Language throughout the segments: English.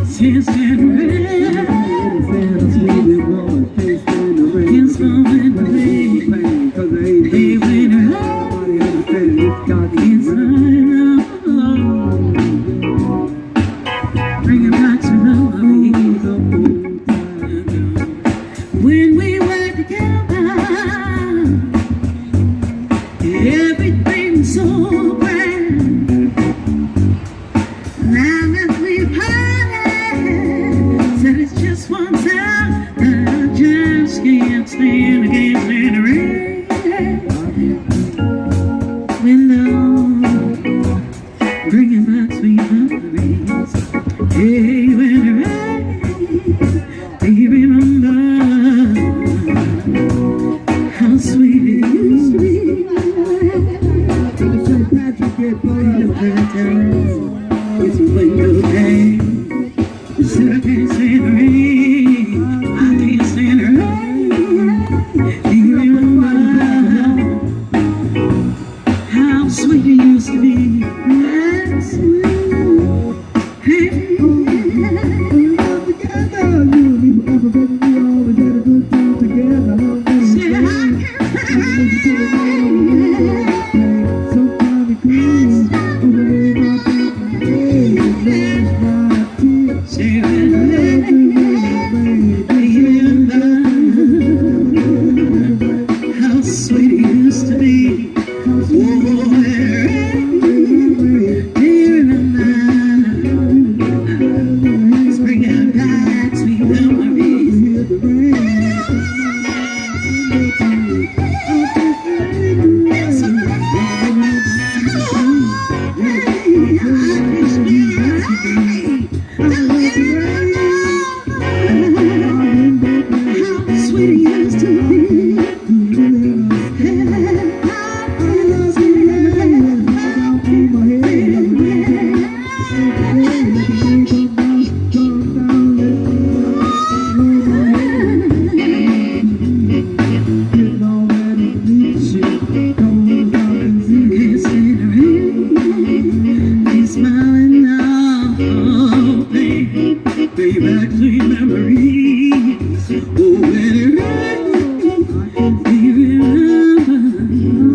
Since then, it's going to be. Hey, when it's bring it back to memories of old times. When we were together, everything was so grand. Now that we've parted, said it's just one time that I just can't stand against the rain. Bringing back sweet memories. Hey, when it rains, do you remember how sweet it used to be? St. Patrick Day, it's a window day. You said I can't stand the rain, I can't stand the rain. Do you remember how sweet it used to be? Back sweet memories. Oh, when it rains, do you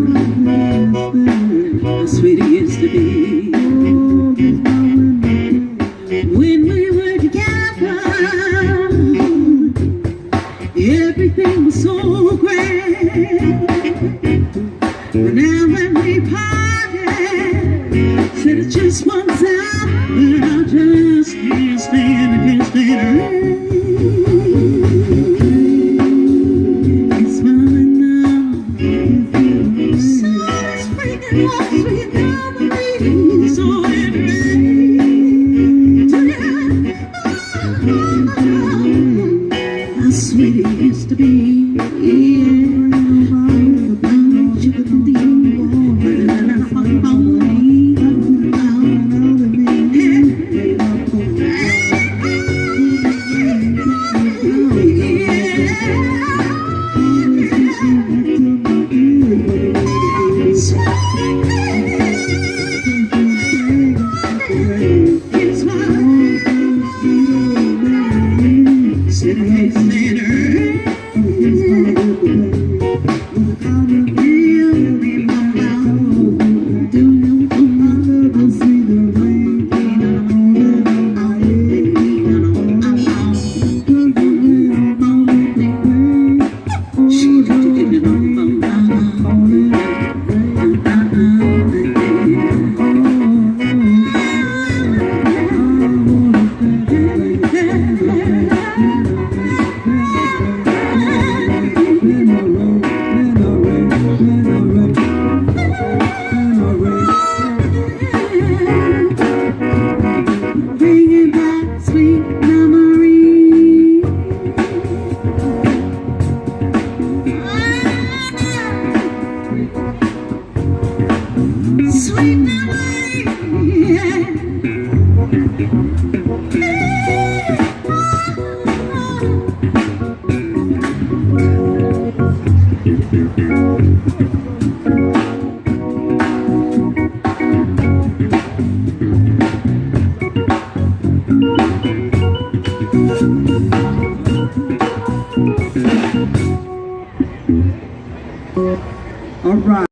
remember how sweet it used to be? When we were together, everything was so grand. But now when we parted, said it's just one time, but I just can't stand it. It's smiling now. Sun is breaking off sweet memories. So it rains. How sweet it used to be. Yeah. All right.